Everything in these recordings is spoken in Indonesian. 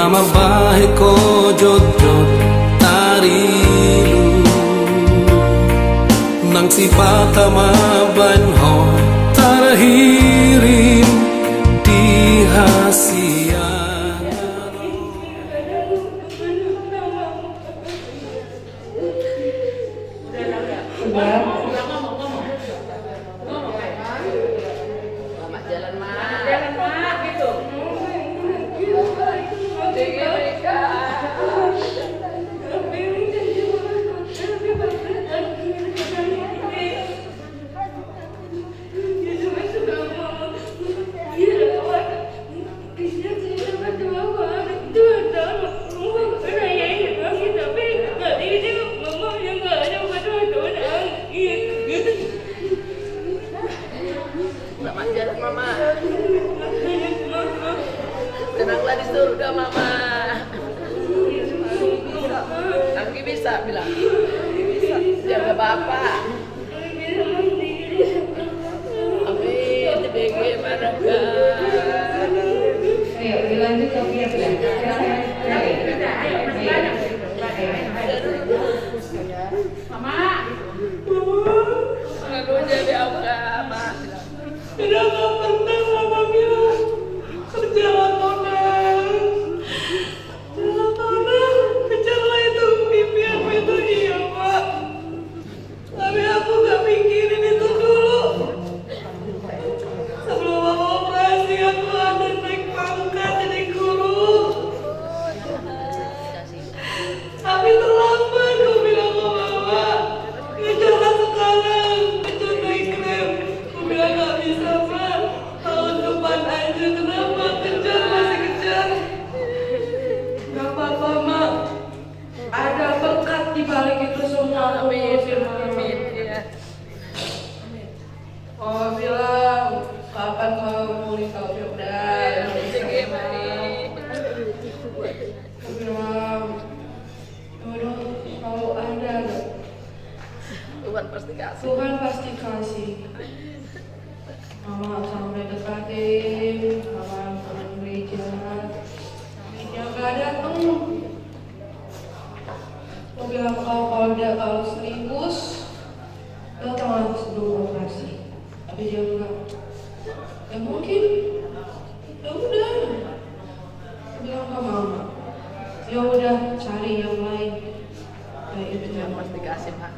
Mama bahe ko jod-jod tarilu Nang si bata mabanho tarahirim di hasian Mama, tenanglah di surga Mama. Anggi bisa bilang, jaga Bapak. Amin, bagaimana kan? Ayo dilanjut ke pihak Mama, selalu jadi apa? Tidak pernah Mama bilang kerjalah Tonang, kejarlah itu impianmu itu. Iya Pak, tapi aku gak mikirin itu dulu. Sebelum Mama operasi aku ada naik pangkat jadi guru, tapi terlambat. Aku bilang ke Mama, kejarlah sekarang, kejar naik Grab. Aku bilang gak bisa Pak, tahun depan aja. Kenapa kejar, masih kejar? Gak apa-apa Mak, ada berkat di balik itu semua. Amin, amin, ya. Oh bilang, kapan kau mau nikah Firdan? Aku bilang, jodoh kalau ada, Tuhan pasti kasih. Tuhan pasti kasih. Mama sampai dekatin, Mama teman gereja, dia gak dateng. Aku bilang kalau serius, datang aku sebelum operasi. Tapi dia bilang, ya mungkin, ya udah. Aku bilang ke Mama, ya udah cari yang lain. Kayak itu Tuhan yang pasti kasih Mak.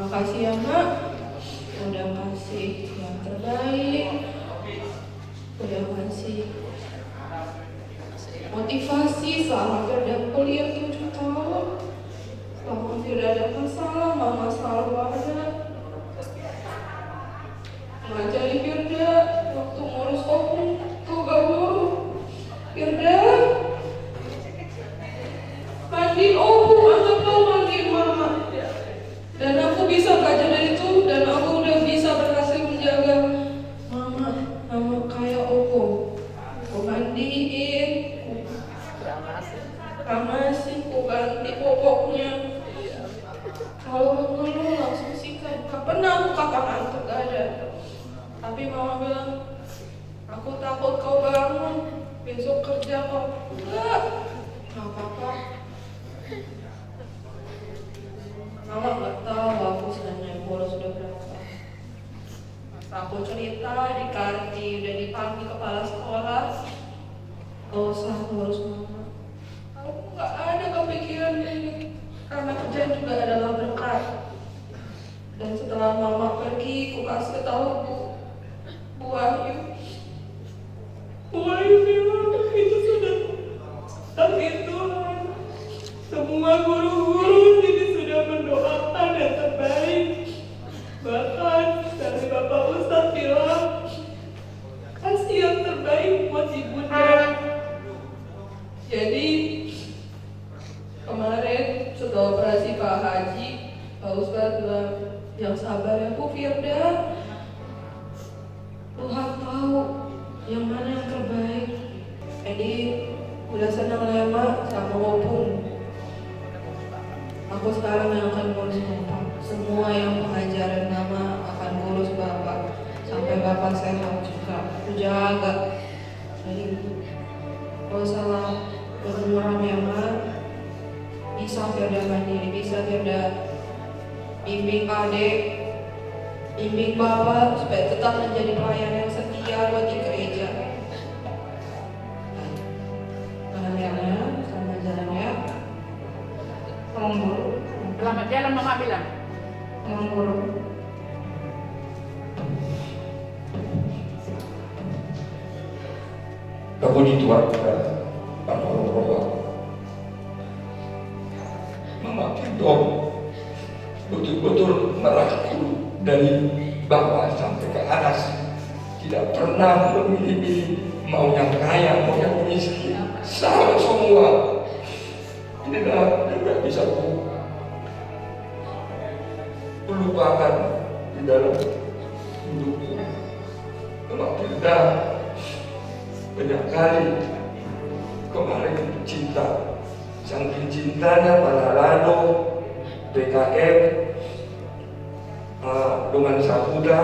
makasih ya Mak, udah kasih yang terbaik, udah kasih motivasi selama Firda kuliah 7 tahun. Selama Firda ada masalah, Mama selalu ada ngajari Firda. Waktu ngurus opung tuh gak bohong, Firda mandiin opung atau kau mandiin Mama. Dan aku bisa belajar dari itu, dan aku udah bisa berhasil menjaga Mama kayak Opung. Aku mandiin, ramasin, aku ganti popoknya. Kalau mengeluh langsung sikat. Gak pernah aku kata ngantuk, gak ada. Tapi Mama bilang, aku takut kau bangun besok kerja kau. Enggak, gak apa-apa. Mama nggak tahu aku sedang naik bolos sudah berapa. Aku cerita di kantin, udah dipanggil kepala sekolah. Gak usah ngurus Mama. Aku nggak ada kepikiran ini, karena kerjaan juga adalah berkat. Dan setelah Mama pergi, aku kasih tahu Bu Wahyu. Bu Wahyu bilang itu sudah takdir Tuhan. Semua guru-guru sini sudah mendoakan yang terbaik. Bahkan dari Bapak Ustadz bilang, kasih yang terbaik buat ibunda. Jadi kemarin setelah operasi Pak Haji, Pak Ustadz bilang, yang sabar ya Bu Firda. Tuhan tahu yang mana yang terbaik. Jadi udah senang lama sama Opung. Aku sekarang yang akan ngurus Bapak. Semua yang pengajaran Mama akan ngurus Bapak sampai Bapak sehat juga. Aku jaga. Jadi Kau salah bermurah memang bisa Firda mandiri, bisa Firda bimbing adik, bimbing bapak supaya tetap menjadi pelayan yang setia buat di gereja. Jalannya, sama jalannya. Tolong guru. Selamat jalan mama bilang. Tolong guru. Terpuji Tuhan kita tanpa berdoa. Mama Firda betul-betul merangkul dari bawah sampai ke atas, tidak pernah memilih-milih mau yang kaya mau yang miskin, sama semua. Inilah juga bisa lupakan di dalam hidupku. Mama Firda banyak kali kemarin cinta, saking cintanya pada Lado, PKM, dengan Sabuda,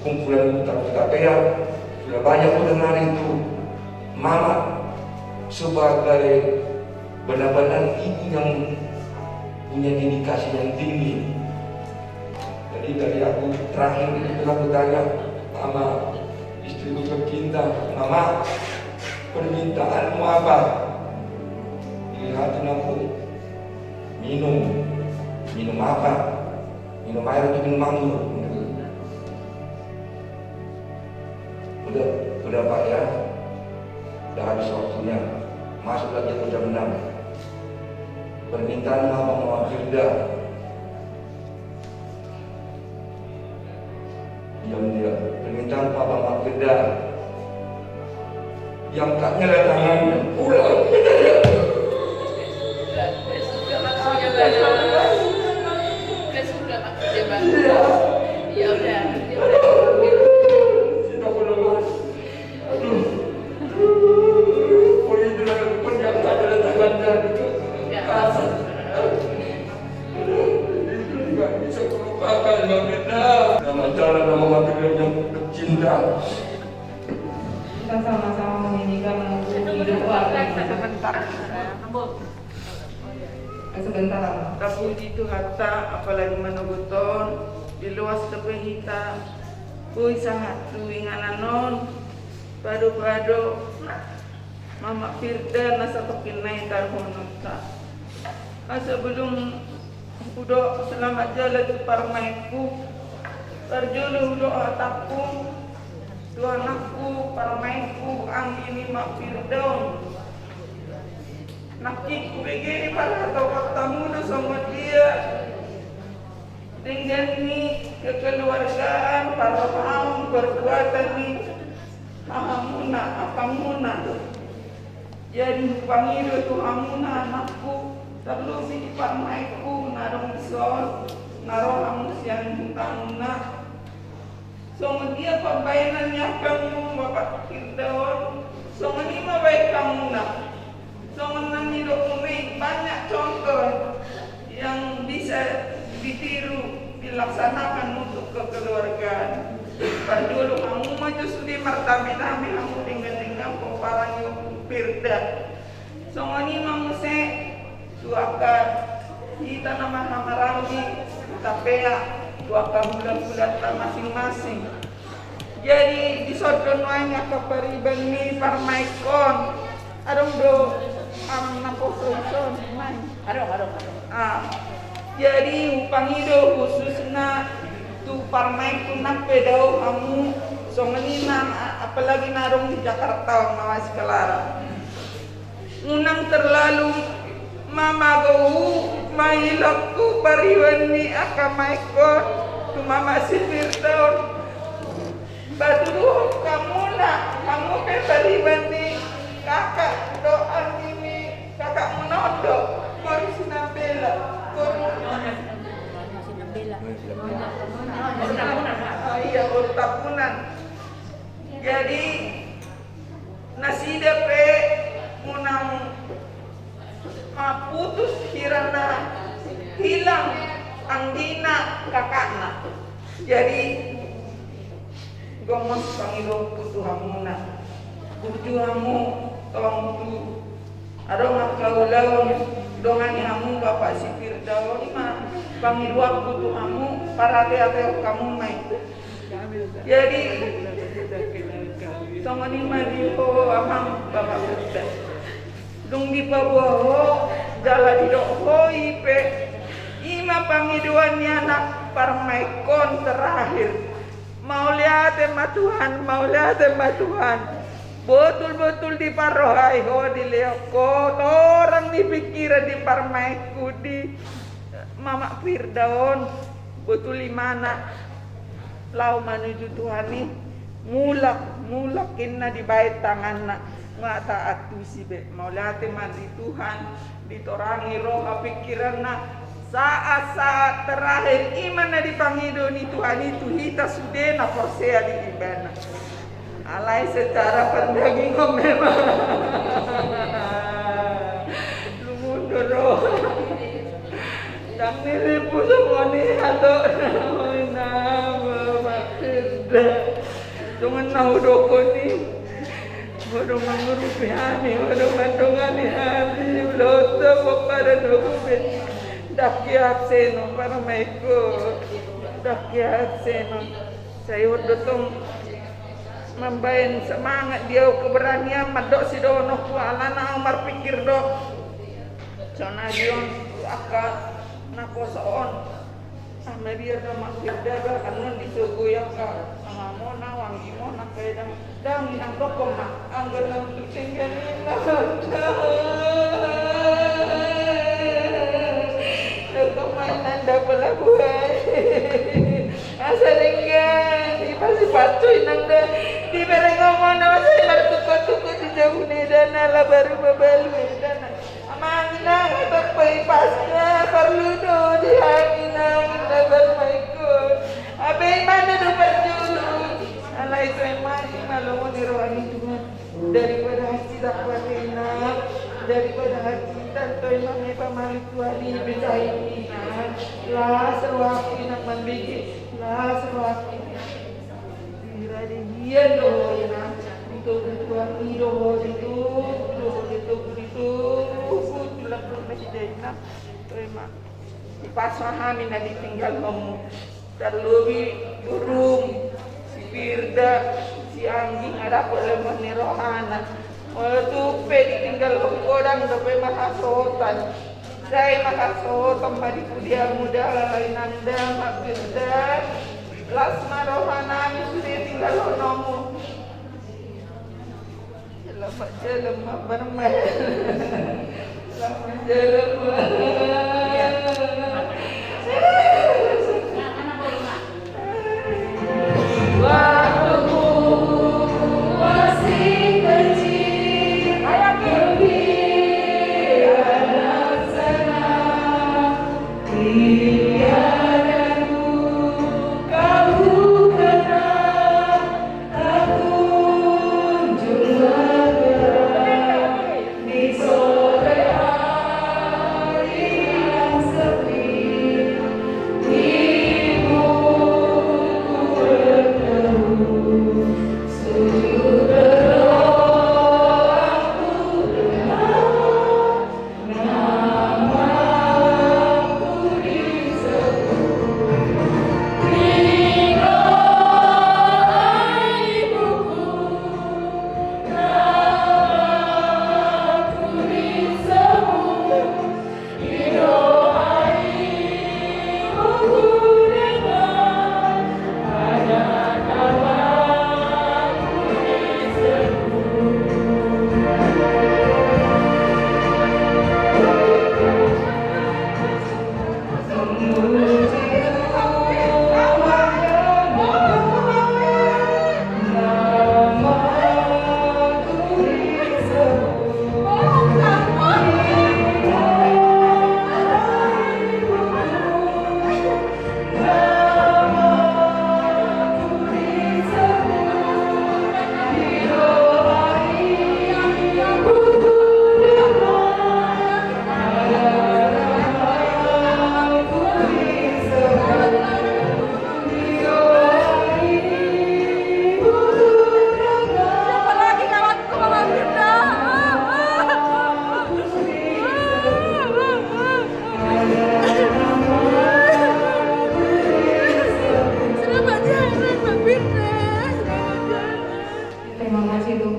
kumpulan Utara sudah banyak mendengar itu. Mama sebagai benar-benar ibu yang punya dedikasi yang tinggi. Jadi dari aku terakhir itu aku tanya sama istriku tercinta, Mama, permintaanmu apa? Dilihatin aku, minum apa? Minum air atau minum anggur? Udah Pak ya, udah habis waktunya, masuk lagi ke jam 6. Permintaan Mama Firda. Diam dia. Permintaan Mama Firda. Yang kaknya tangannya pulang. Ya udah. Kita belum. Aduh. Oh itu lah penjam saja tangannya. Itu juga bisa melupakan Mama Firda. Nama jalan Mama Firda yang tercinta. Kita sama-sama menyanyikan lagu hidup warga. Sebentar. Sebentar. Terpuji Tuhan ta, apalagi manoguton di luas tepehita. Kui sangat tuingananon pado-pado Mama Firda nasa kepinay tarhonota. Asa belum udo selamat jalan tu parmaiku. Tarjolo udo atakku. Dua anakku parmaiku anggini Mak Firdaun. Nakiku begini para atau katamu sama dia dengan ni kekeluargaan para paham perbuatan ni ahamuna apamuna jadi pangido tu amuna anakku terlebih di parmaiku narong sol narong amusian tanguna sama dia pembayanannya kamu Bapak Firdaun sama ni mabaik kamu nak. Songan hidup ini banyak contoh yang bisa ditiru, dilaksanakan untuk kekeluargaan. Dulu kamu maju sudi martabi-tabi kamu dengan pemparan Firda. Songan ini mangse tuakan kita nama-nama rambi tapea tuakan bulan-bulan masing-masing. Jadi disodon banyak keperiban ni parmaikon. Adong do naposoison main. Adong. Jadi upang itu khususnya tu parmai tu napedau kamu songenina apalagi narong di Jakarta mawas kelara. Unang terlalu mama gau mahilakku pariwani akamaiko tu mama Firdaun. Batu kamu nak kamu ke pariwani kakak doa ini kakak menodok baru sinabela iya baru tapunan jadi nasi depe munang putus hirana hilang anggina kakakna jadi gomos pangilo putuhamuna kujuhamu tong tu ada ngakaulau dongani hamu bapak si Firdaus ima panggil waktu tu hamu para ate kamu mai jadi tongoni madio amang bapak Firdaus dung di pabuho jala di doho ipe ima pangiduannya anak parmaikon terakhir mau lihat Tuhan betul-betul di parohai ho di leoko orang dipikiran di parmaiku di Mama Firdaus betul di mana lau menuju Tuhan ni mulak kena di bait tangan nak nggak taat tu si be mau lihat mandi Tuhan ditorangi roh pikiran nak saat terakhir iman na dipangido ni Tuhan itu hita sudah na forsea di ibana alai secara pandangin ko memang lumundur roh dan nilipu semua ni ato na makirda tungan nahudoko ni waduh mengurupi hami waduh mandungani hami uloto kepada dokubit dakyat seno para maiko dakyat seno saya udah membain semangat dia keberanian madok si dono ku alana umar pikir dok cona dion aka nakosoon Maria nama Firdaus anu disugu yang ka ngamona wangi mona kayak dang inang tokom mak anggeun untuk tinggalin kemana belah buai asalinggan di pasti pacuy nang dah di bareng ngomong nama saya bertukar-tukar di jauh nedana lah baru babalu nedana amangina berpasnya perlu do di hangina kita bermaikun abang mana do berjulu alai itu emang malu di rohani Tuhan daripada hati dapat enak daripada hati tanto imam pamalik wali besaini lah serwaki nak membigi lah serwaki dirade hian do na untuk tuan ido itu tulak masih dena to imam dipasahami na ditinggal kamu terlebih burung si Firda si anjing ada kok lemah ni rohana tupe ditinggal orang dope makasotan saya makasotan madi kudia muda lalai nanda makirda lasma rohana mi sudah tinggal nomu lama jalan bermain lama jalan Di sore hari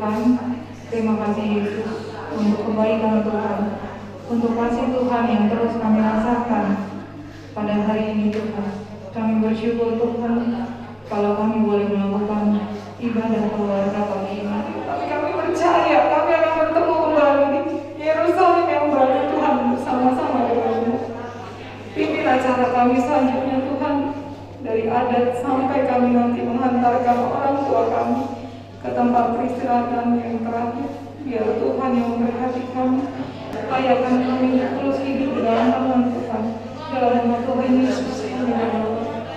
Tuhan. Terima kasih Yesus untuk kebaikan Tuhan, untuk kasih Tuhan yang terus kami rasakan pada hari ini Tuhan. Kami bersyukur Tuhan kalau kami boleh melakukan ibadah keluarga kali ini. Tapi kami percaya kami akan bertemu kembali di Yerusalem yang baru Tuhan bersama-sama denganmu. Pimpin acara kami selanjutnya Tuhan, dari adat sampai kami nanti menghantarkan orang tua kami ke tempat peristirahatan yang terakhir. Biar Tuhan yang memberkati kami, layakan kami terus hidup di dalam tangan Tuhan. Dalam nama Tuhan Yesus,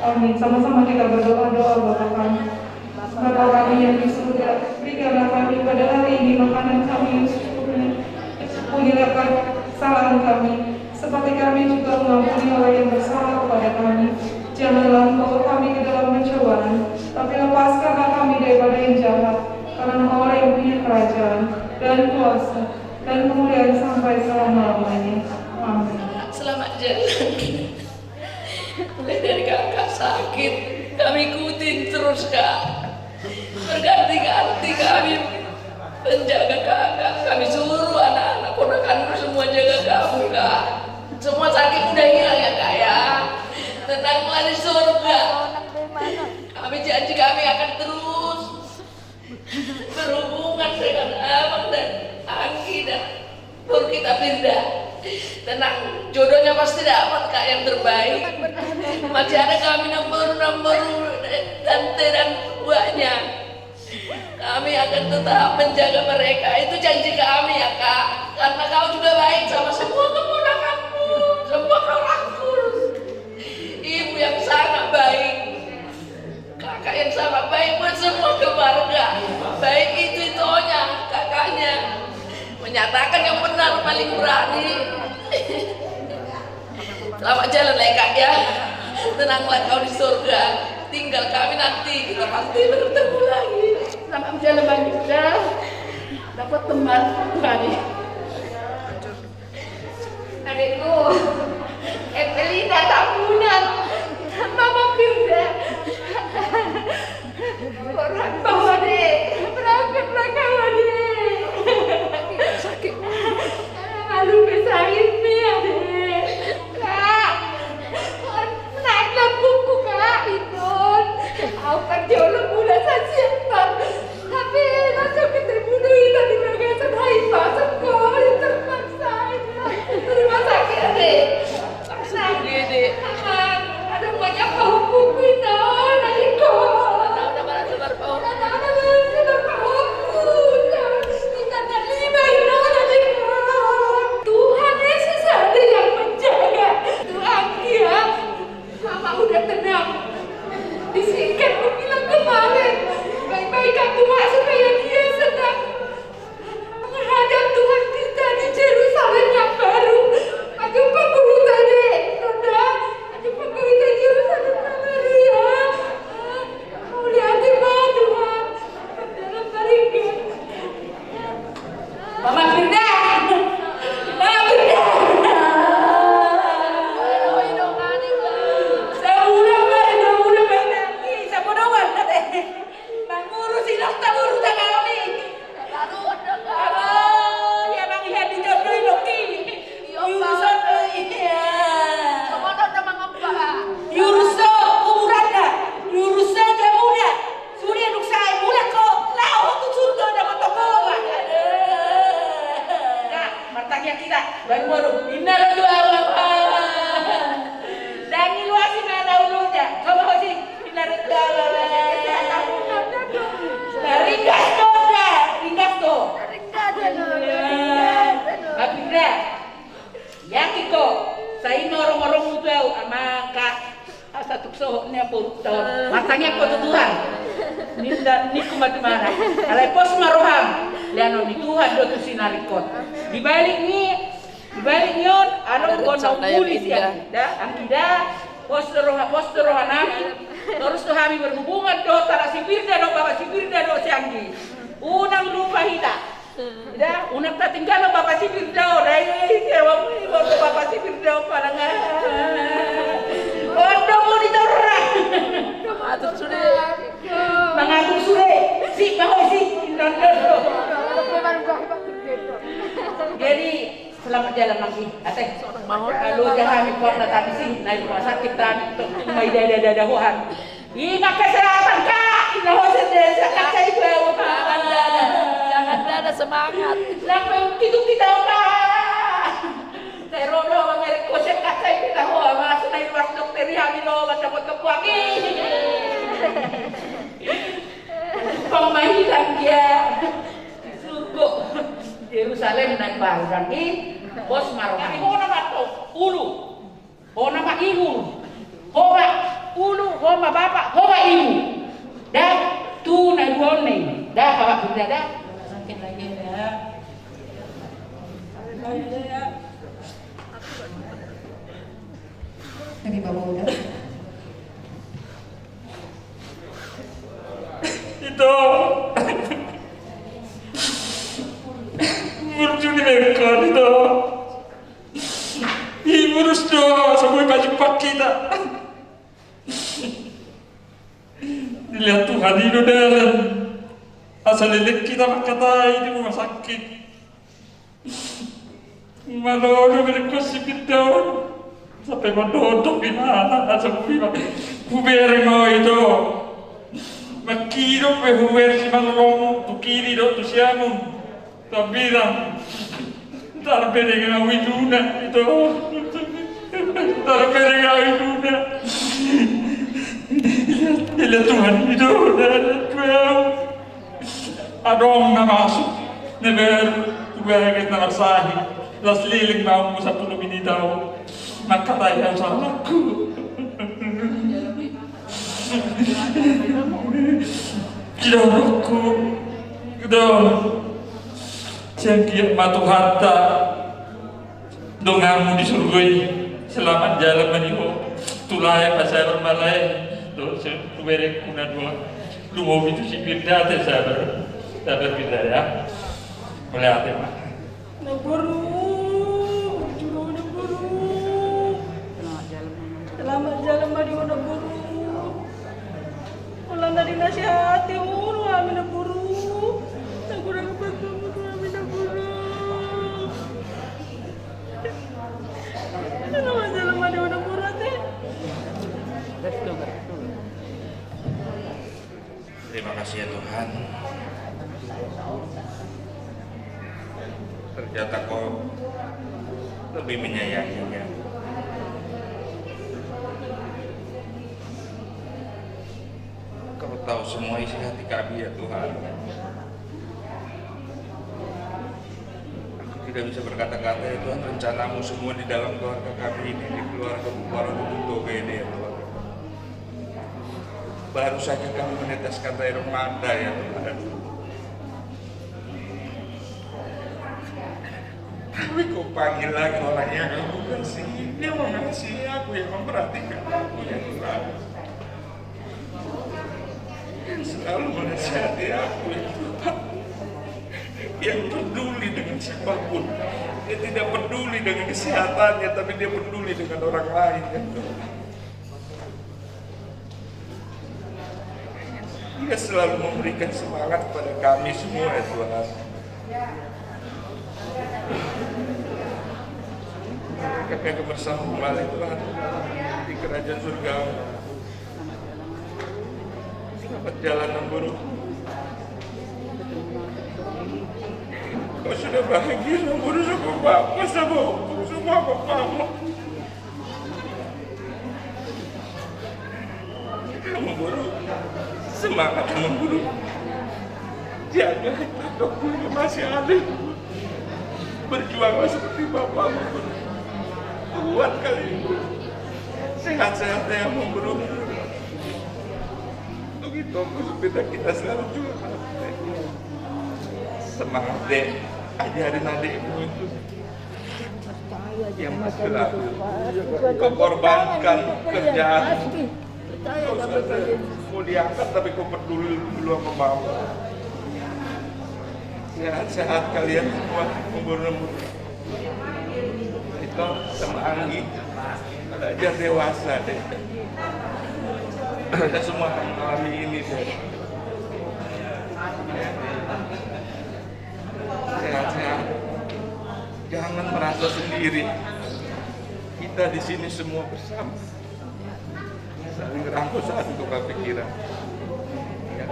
amin. Sama-sama kita berdoa-doa Bapa kami. Bapa kami yang di surga, berikanlah kami pada hari ini makanan kami yang secukupnya. Ampunilah kesalahan kami, seperti kami juga mengampuni orang yang bersalah kepada kami. Janganlah membawa kami ke dalam pencobaan, tapi lepaskanlah kami daripada yang jahat. Karena Allah yang punya kerajaan dan kuasa dan kemuliaan sampai selama-lamanya. Amin. Selamat jalan. Mulai dari kakak sakit, kami ikutin terus kak. Berganti-ganti kami menjaga kakak. Kami suruh anak-anak ponakanku semua jaga kamu kak. Semua sakit udah hilang ya kak ya. Tenanglah di surga. Kami janji kami akan terus berhubungan dengan Abang dan Anggi dan Pur kita pindah. Tenang, jodohnya pasti dapat kak yang terbaik. Masih ada kami nomor tante dan buahnya. Kami akan tetap menjaga mereka. Itu janji kami ya kak. Karena kau juga baik sama semua keponakanmu, semua kawanku. Ibu yang sangat baik, kakak yang sangat baik buat semua keluarga. Baik itu itonya, kakaknya menyatakan yang benar paling berani. Selamat jalan ya kak ya. Tenanglah kau di surga. Tinggal kami nanti kita pasti bertemu lagi. Selamat jalan banyak dah. Dapat teman kami. Adikku, Evelina tamunan, Mama Firda. Orang bawa deh, berangkat kau deh. Sakit. Lalu besarin dia deh. Kak, naiklah buku kak itu. Aku kan jauh bulan saja. Tapi langsung terbunuh itu di Makassar Haifah. Sekolah terpaksa. Terima sakit deh. Langsung dia deh. Ada banyak buku itu. Nanti kau. Ada banyak buku. Tuhan Yesus ada yang menjaga. Tuhan dia. Mama udah tenang. Disingkat aku bilang kemarin. Baik-baik aku mak supaya dia sedang menghadap Tuhan kita di Yerusalem yang baru. Aku pakuru tadi, Nona. Aku pakuru tadi Yerusalem yang baru ya. Mau lihat di bawah Tuhan dalam baringin. Mama Firda, Mama Firda. Matanya kau Tuhan. Ni kumat mana? Alai pos maroham. Liano ni Tuhan do tu sinarikot. Di balik nyon anu kono pulis ya. Da angkida pos rohanami. Terus tu kami berhubungan do tara sipirda do Bapak sipirda do sianggi. Unang lupa hita. Da unang tatinggal Bapak sipirda do dai kewang Bapak sipirda palangan. Ondo monitor. Mengatur sudah. Si mau si nonton. Jadi selamat jalan lagi. Ateh. Kalau jangan kuat tadi sih naik rumah sakit dan untuk mai dada-dadahuan. Ingat kesehatan Kak. Inaho sedesa Kak saya bawa Jangan ada semangat. Lang kitu kita Kak. Saya rodo mangerek kosek Kak saya kita hoa masuk naik ruang dokter hamilo macam kepuaki. Pemahilang dia suku Yerusalem naik barang ini bos marah. Ho nama to ulu, ho nama ibu, hoa ulu, hoa bapak, hoa ibu. Dah tu naik buone, dah bapak sudah dah. Sakit lagi dah. Jadi Bapak udah. Itu berjuni mereka itu ibu harus doa sampai baju pak kita dilihat Tuhan itu dalam asal lihat kita kata ini rumah sakit malu mereka sipit daun sampai mendodok di mana sampai kubereng itu Makiro pe huwer si malong tukiri do tu siamu tabiram tarbere nga widuna ito tarbere nga widuna ila Tuhan itu dan Tuhan adong na masuk neber tuwaget na masahi las liling mau sa tulungin daw makatay ang salahku Kidoku, kido, jangan matu harta, dongamu di surga selamat jalan maniho, tulai pasar malai, do seberek kuna dua, lu mau itu si pindah deh sabar pindah ya, boleh hati mah. Naburu, juru naburu. Selamat jalan Mario naburu. Ulang dari nasihati uru amin naburu. Nagurang pagkamu amin naburu. Selamat jalan Mario naburu teh. Terima kasih ya Tuhan. Ternyata kau lebih menyayanginya. Kau tahu semua isi hati kami ya Tuhan. Aku tidak bisa berkata-kata ya Tuhan, rencanamu semua di dalam keluarga kami ini, di keluarga Buparo Buto ini ya Tuhan. Baru saja kami meneteskan air mata ya Tuhan. Tapi kau panggil lagi orang yang aku kasih. Dia mengasihi aku, yang memperhatikan aku ya Tuhan. Yang selalu menasihati aku ya Tuhan. Yang peduli dengan siapapun. Dia tidak peduli dengan kesehatannya, tapi dia peduli dengan orang lain ya Tuhan. Dia selalu memberikan semangat kepada kami semua ya Tuhan. Kami akan bersama kembali Tuhan di kerajaan surga. Selamat jalan Namburu. Kau sudah bahagia Namburu sama Bapak, sama Bapamu. Namburu, semangat Namburu. Jaga dokternya masih ada. Berjuanglah seperti Bapamu. Kuat kali, sehat-sehat yang Namburu. Untuk itu aku sepeda kita selalu juga. Semangat dek, ajarin adikmu itu yang masih lalu. Kau korbankan kerjaan. Kau sudah mau diangkat tapi kau peduli dulu sama mama. Sehat-sehat kalian semua, umur-umur. Itu sama Anggi, belajar dewasa deh. Kita semua akan mengalami ini deh. Sehat-sehat. jangan merasa sendiri. Kita di sini semua bersama. Saling rangkul, saling tukar pikiran. Ya.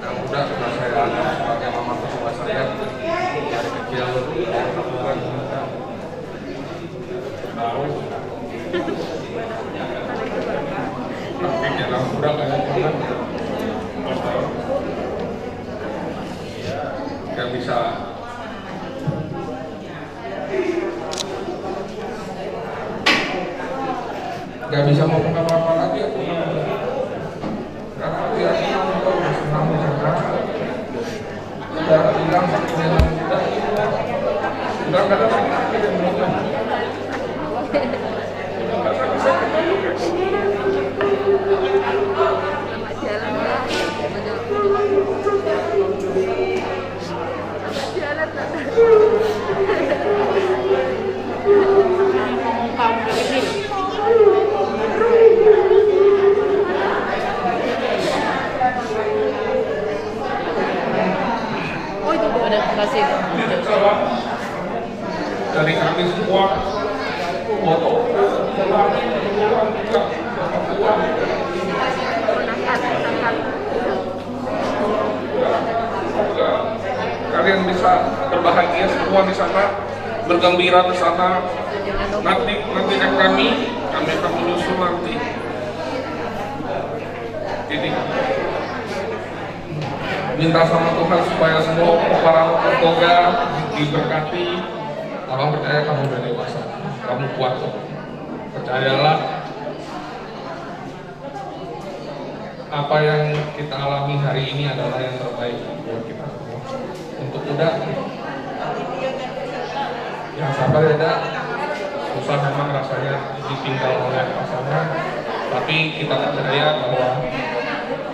Yang mudah sudah saya anggap sebagai mama kedua saya dari kecil lakukan tahu. Tapi yang mudah kayak jangan nggak bisa ngomong apa-apa lagi aku karena aku yakin aku senang di sana udah bilang udah nggak ada lagi yang ngomong dari kami semua foto kalian bisa berbahagia semua di sana, bergembira di sana. Nanti kami akan menyusul nanti. Jadi minta sama Tuhan supaya semua para keluarga diberkati. Abang percaya kamu udah dewasa, kamu kuat kok. Percayalah, apa yang kita alami hari ini adalah yang terbaik buat kita semua. Untuk Uda, yang sabar ya Dak. Susah memang rasanya ditinggal oleh pasangan, tapi kita percaya bahwa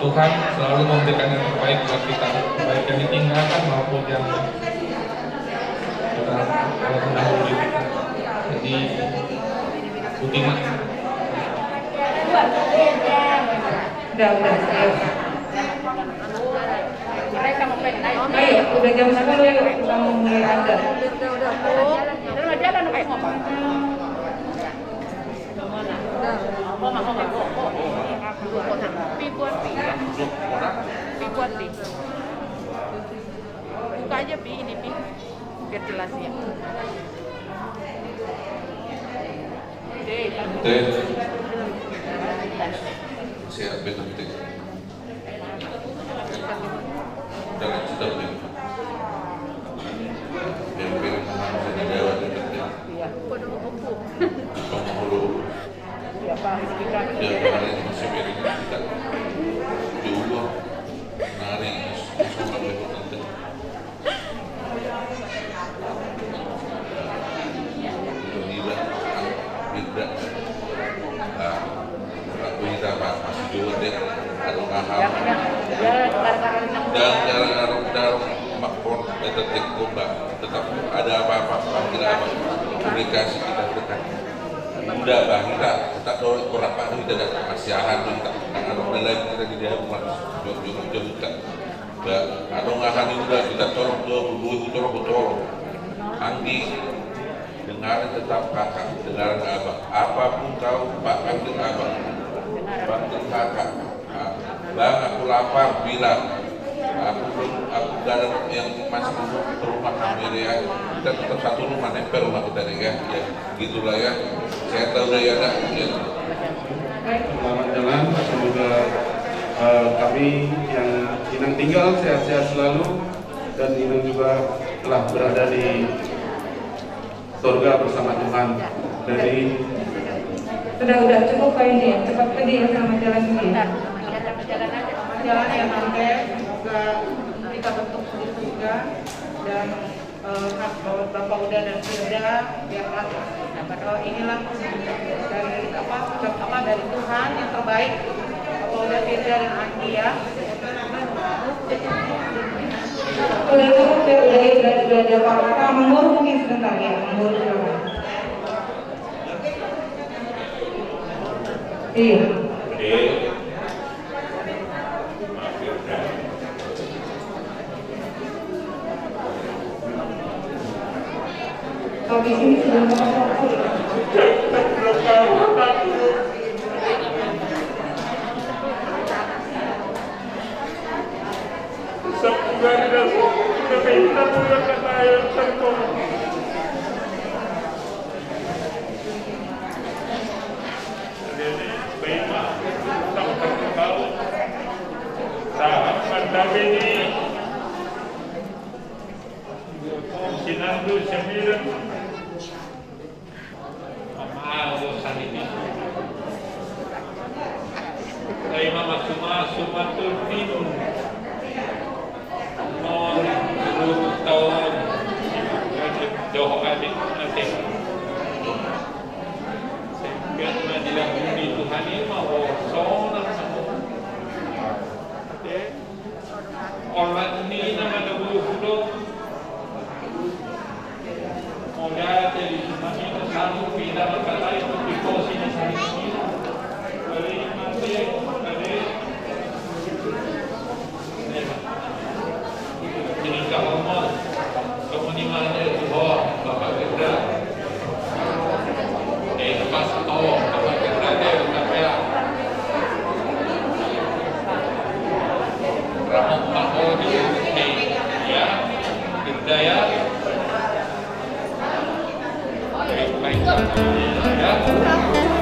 Tuhan selalu memberikan yang terbaik buat kita, baik yang ditinggalkan maupun yang kita mendahului. Jadi Butima. Udah. Ayo, udah jam 10 yuk, kita mau mulai ada. Buka aja Pi, ini Pi, biar jelas ya. Siap betul. Jangan sedap nih. Biar saya jawab itu. Podo empuk. Penghulu. Ya kemarin masih miring kita. Diubah. Nari semua berkata. Bida. Aku kita masih juga deh. Ada ngaham. Dan dalam makpon detik kumbang tetap ada apa-apa panggil apa komunikasi kita dekat mudah bang kita dorong kurang pak kita ada kasihan kita ada lagi kita di dalam rumah jauh kita ada ngahan udah kita tolong tolong anggi dengar tetap kakak dengar abang apapun kau pak panggil abang panggil kakak bang aku lapar bilang aku gak ada yang masih ke rumah hampir ya kita tetap satu rumah nempel rumah kita nih ya gitulah ya saya tahu udah ya nak ya. Selamat jalan, semoga kami yang Inang tinggal sehat-sehat selalu dan Inang juga telah berada di surga bersama Tuhan. Dari Udah cukup kayak ini, cepat pergi ya sama jalan ini. Jalan yang sampai semoga kita bentuk di surga dan Bapak Uda dan Firda biarlah inilah dari Tuhan yang terbaik Bapak Uda, Firda dan Anggi ya. Udah cukup ya, udah ada apa-apa. Mengurus mungkin sebentar ya, mengurus dulu. Iya. Kalau di sini sudah apa-apa ya? Belum tahu takut. Sebenarnya sudah minta pulang ke saya tertolong. Jadi baiklah, tak tahu. Sahabat Nabi ini Sinandu sembilan Mama urusan ini Saya mama sumatul minum non tahun jauh adik nanti karena dilakoni Tuhan ini mau soal orang ini nama dulu Moga dari semuanya selalu pindah berkata itu di posisi ini. Dari mati dari ini kalau mau kemunimannya di bawah Bapak Gerda. Pas tahu Bapak Gerda dia bukan merah. Ramon Paho di ya Gerda ya. Baik, ya.